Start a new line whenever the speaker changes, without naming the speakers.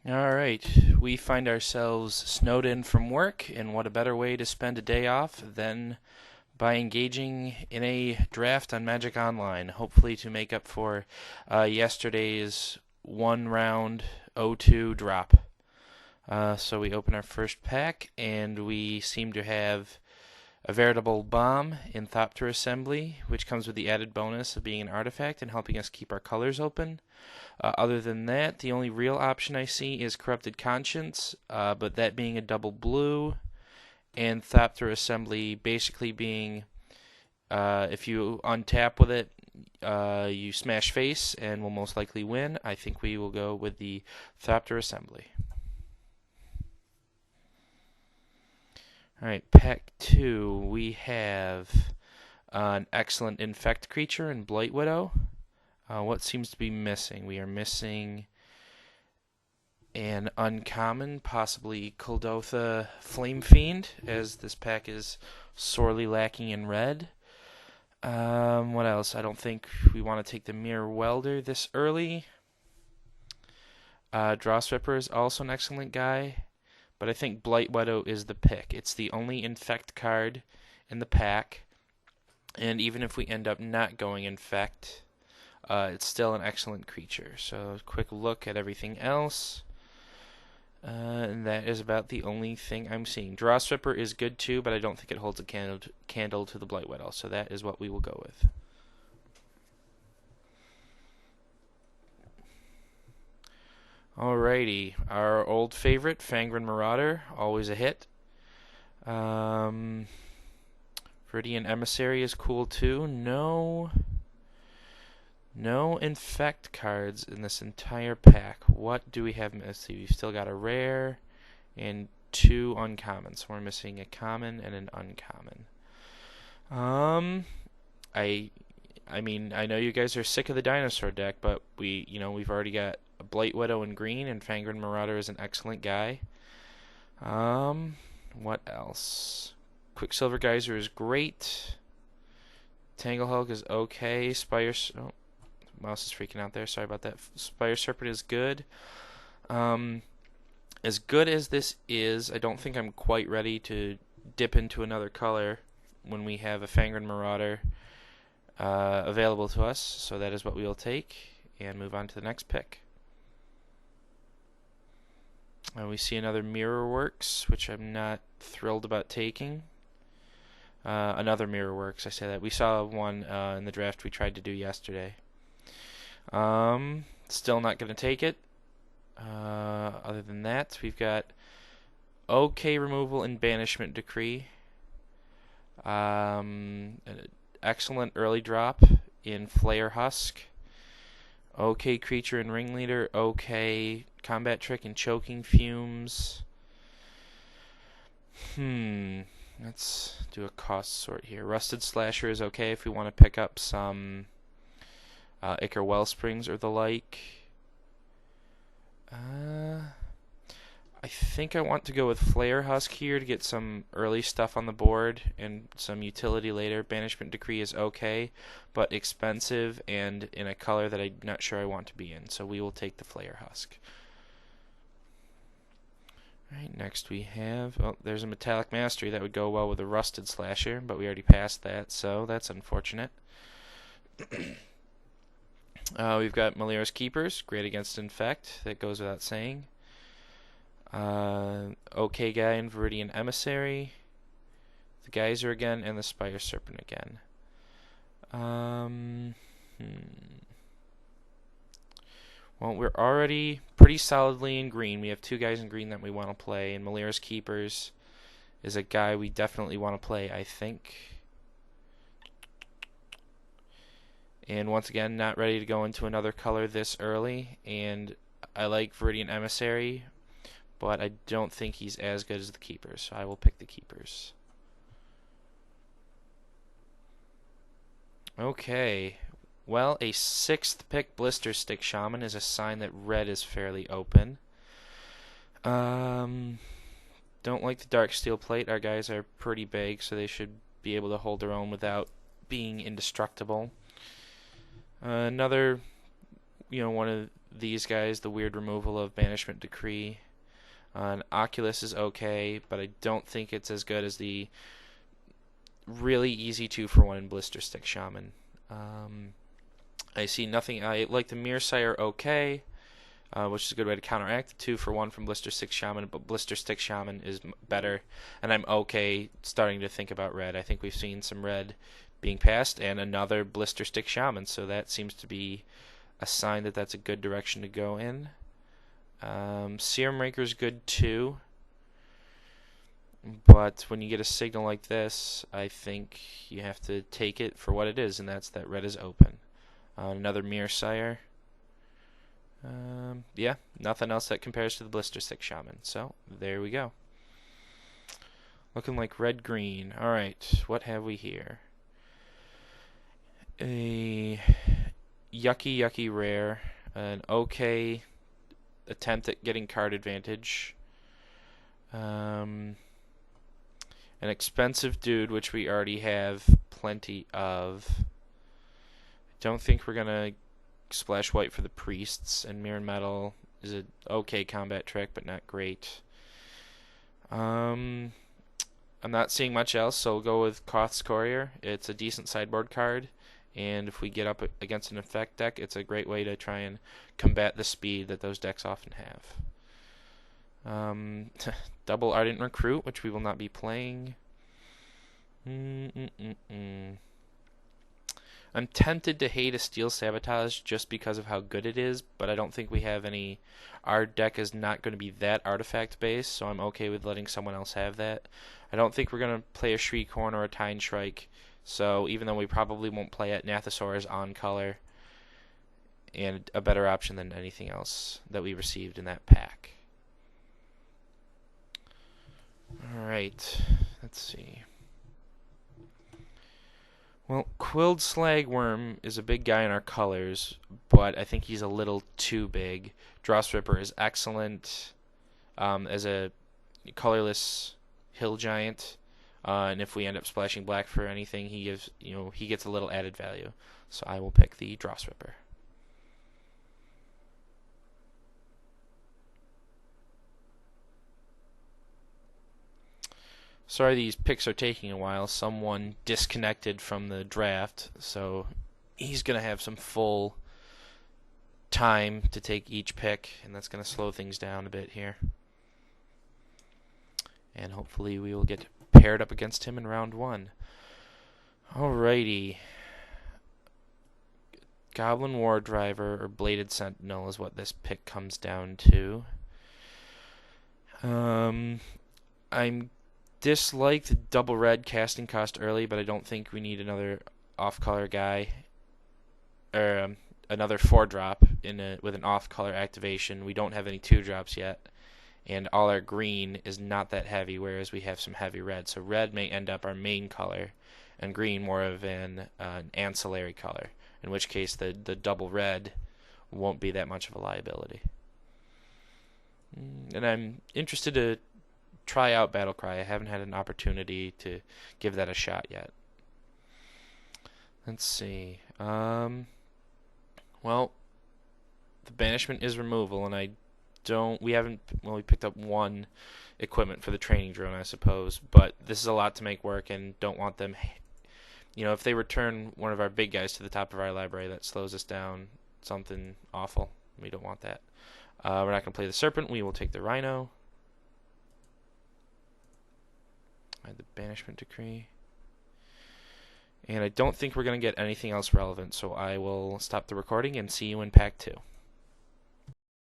Alright, we find ourselves snowed in from work, and what a better way to spend a day off than by engaging in a draft on Magic Online, hopefully to make up for yesterday's one round 0-2 drop. So we open our first pack, and we seem to have a veritable bomb in Thopter Assembly, which comes with the added bonus of being an artifact and helping us keep our colors open. Other than that, the only real option I see is Corrupted Conscience, but that being a double blue, and Thopter Assembly basically being, if you untap with it, you smash face and will most likely win. I think we will go with the Thopter Assembly. Alright, pack 2, we have an excellent Infect creature in Blight Widow. What seems to be missing? We are missing an uncommon, possibly Kuldotha Flame Fiend, as this pack is sorely lacking in red. What else? I don't think we want to take the Mirror Welder this early. Dross Ripper is also an excellent guy, but I think Blight Widow is the pick. It's the only Infect card in the pack, and even if we end up not going Infect, it's still an excellent creature. So a quick look at everything else. And that is about the only thing I'm seeing. Dross Ripper is good too, but I don't think it holds a candle to the Blight Widow. So that is what we will go with. Alrighty. Our old favorite, Fangren Marauder. Always a hit. Viridian Emissary is cool too. No Infect cards in this entire pack. What do we have missing? We've still got a rare and 2 uncommons. So we're missing a common and an uncommon. I mean, I know you guys are sick of the dinosaur deck, but we've already got a Blight Widow in green, and Fangren Marauder is an excellent guy. What else? Quicksilver Geyser is great. Tanglehulk is okay. Mouse is freaking out there. Sorry about that. Spire Serpent is good. As good as this is, I don't think I'm quite ready to dip into another color when we have a Fangren Marauder available to us. So that is what we will take and move on to the next pick. We see another Mirror Works, which I'm not thrilled about taking. Another Mirror Works, I say that. We saw one in the draft we tried to do yesterday. Still not going to take it. Other than that, we've got OK Removal and Banishment Decree. An excellent early drop in Flare Husk. OK Creature and Ringleader. OK Combat Trick and Choking Fumes. Let's do a cost sort here. Rusted Slasher is okay if we want to pick up some Ichor Wellsprings or the like. I think I want to go with Flare Husk here to get some early stuff on the board and some utility later. Banishment Decree is okay, but expensive and in a color that I'm not sure I want to be in, so we will take the Flare Husk. Alright, next we have... Oh, there's a Metallic Mastery that would go well with a Rusted Slasher, but we already passed that, so that's unfortunate. We've got Malira's Keepers, great against Infect, that goes without saying. OK Guy and Viridian Emissary, the Geyser again, and the Spire Serpent again. Well, we're already pretty solidly in green. We have 2 guys in green that we want to play, and Malira's Keepers is a guy we definitely want to play, I think. And once again, not ready to go into another color this early. And I like Viridian Emissary, but I don't think he's as good as the Keepers, so I will pick the Keepers. Okay. Well, a 6th pick Blister Stick Shaman is a sign that red is fairly open. Don't like the Dark Steel Plate. Our guys are pretty big, so they should be able to hold their own without being indestructible. Another one of these guys, the weird removal of Banishment Decree. An Oculus is okay, but I don't think it's as good as the really easy 2-for-1 in Blister Stick Shaman. I see nothing. I like the Mirror Sire okay, which is a good way to counteract the 2-for-1 from Blister Stick Shaman, but Blister Stick Shaman is better, and I'm okay starting to think about red. I think we've seen some red being passed, and another Blister Stick Shaman, so that seems to be a sign that that's a good direction to go in. Serum Raker's good too, but when you get a signal like this, I think you have to take it for what it is, and that's that red is open. Another Mirror Sire. Yeah, nothing else that compares to the Blister Stick Shaman. So, there we go. Looking like red-green. Alright, what have we here? A yucky rare. An okay attempt at getting card advantage. An expensive dude, which we already have plenty of. Don't think we're going to splash white for the priests, and Mirror Metal is an okay combat trick, but not great. I'm not seeing much else, so we'll go with Koth's Courier. It's a decent sideboard card, and if we get up against an effect deck, it's a great way to try and combat the speed that those decks often have. Double Ardent Recruit, which we will not be playing. I'm tempted to hate a Steel Sabotage just because of how good it is, but I don't think we have any. Our deck is not going to be that artifact based, so I'm okay with letting someone else have that. I don't think we're going to play a Shriekhorn or a Tine Shrike, so even though we probably won't play it, Nathosaur is on color and a better option than anything else that we received in that pack. Alright, let's see. Well, Quilled Slagworm is a big guy in our colors, but I think he's a little too big. Dross Ripper is excellent as a colorless hill giant, and if we end up splashing black for anything, he gets a little added value. So I will pick the Dross Ripper. Sorry these picks are taking a while. Someone disconnected from the draft, so he's going to have some full time to take each pick, and that's going to slow things down a bit here. And hopefully we will get paired up against him in round 1. Alrighty. Goblin War Driver or Bladed Sentinel is what this pick comes down to. I'm disliked double red casting cost early, but I don't think we need another off-color guy or another 4-drop with an off-color activation. We don't have any 2-drops yet, and all our green is not that heavy, whereas we have some heavy red. So red may end up our main color, and green more of an ancillary color, in which case the double red won't be that much of a liability. And I'm interested to try out Battlecry. I haven't had an opportunity to give that a shot yet. Let's see. Well, the banishment is removal, and we picked up one equipment for the training drone, I suppose, but this is a lot to make work, and don't want them. If they return one of our big guys to the top of our library, that slows us down. Something awful. We don't want that. We're not going to play the Serpent. We will take the Rhino. The Banishment Decree. And I don't think we're going to get anything else relevant, so I will stop the recording and see you in Pack 2.